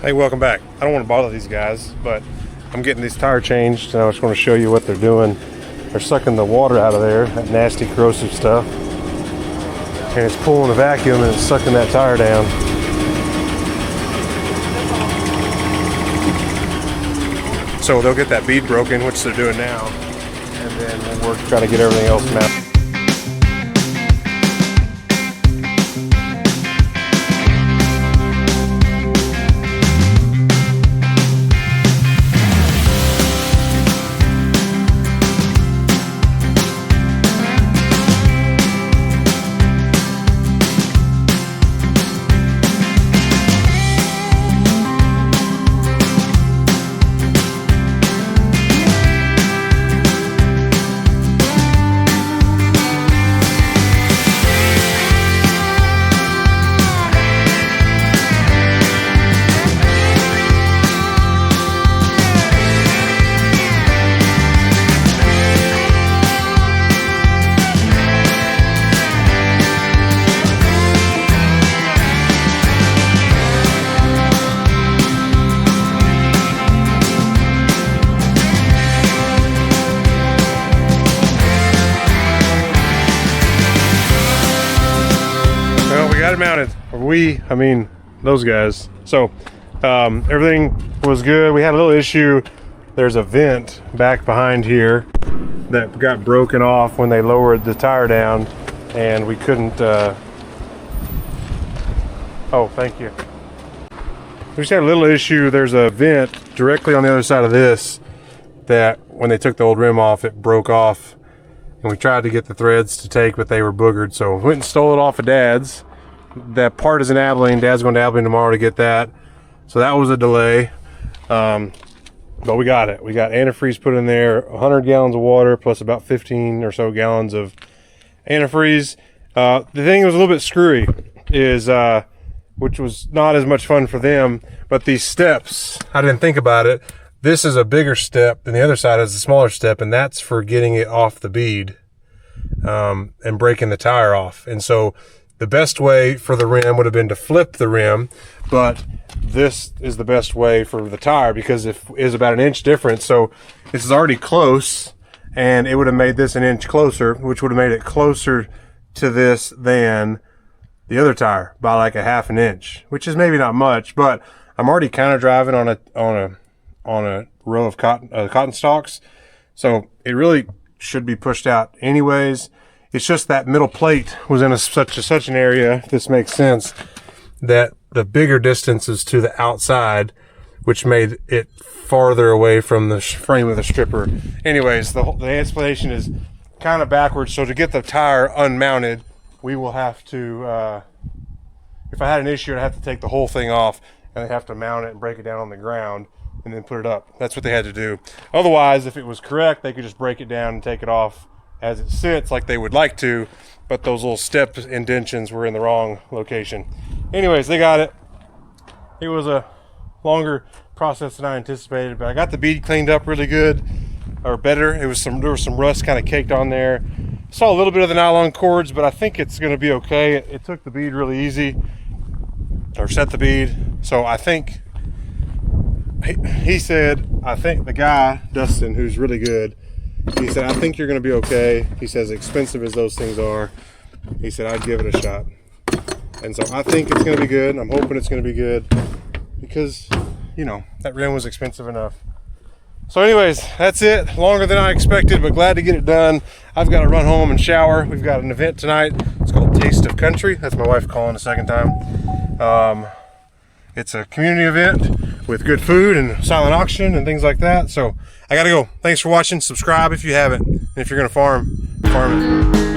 Hey, welcome back. I don't want to bother these guys, but I'm getting these tires changed, and I just want to show you what they're doing. They're sucking the water out of there, that nasty corrosive stuff, and it's pulling a vacuum and it's sucking that tire down. So they'll get that bead broken, which they're doing now, and then we'll work trying to get everything else mounted. Got it mounted. I mean those guys. So everything was good. We had a little issue. There's a vent back behind here that got broken off when they lowered the tire down, and we couldn't oh, thank you. We just had a little issue. There's a vent directly on the other side of this that when they took the old rim off, it broke off, and we tried to get the threads to take, but they were boogered, so we went and stole it off of Dad's. That part is in Abilene. Dad's going to Abilene tomorrow to get that, so that was a delay, but we got it. We got antifreeze put in there, 100 gallons of water plus about 15 or so gallons of antifreeze. The thing that was a little bit screwy is which was not as much fun for them, but these steps, I didn't think about it. This is a bigger step than the other side is a smaller step, and that's for getting it off the bead and breaking the tire off. And so the best way for the rim would have been to flip the rim, but this is the best way for the tire because it is about an inch difference. So this is already close, and it would have made this an inch closer, which would have made it closer to this than the other tire by like a half an inch, which is maybe not much, but I'm already kind of driving on a row of cotton stalks, so it really should be pushed out anyways. It's just that middle plate was in such an area, if this makes sense, that the bigger distance is to the outside, which made it farther away from the frame of the stripper. Anyways, the explanation is kind of backwards. So to get the tire unmounted, we will have to, if I had an issue, I'd have to take the whole thing off, and I'd have to mount it and break it down on the ground and then put it up. That's what they had to do. Otherwise, if it was correct, they could just break it down and take it off as it sits like they would like to, but those little step indentions were in the wrong location. Anyways, they got it. It was a longer process than I anticipated, but I got the bead cleaned up really good, or better. There was some rust kind of caked on there. Saw a little bit of the nylon cords, but I think it's going to be okay. It took the bead really easy, or set the bead. So I think he said, I think the guy Dustin, who's really good, he said, I think you're going to be okay. He says, expensive as those things are, he said, I'd give it a shot. And so I think it's going to be good. I'm hoping it's going to be good because, you know, that rim was expensive enough. So anyways, that's it. Longer than I expected, but glad to get it done. I've got to run home and shower. We've got an event tonight. It's called Taste of Country. That's my wife calling a second time. It's a community event with good food and silent auction and things like that. So I got to go. Thanks for watching. Subscribe if you haven't. And if you're going to farm it.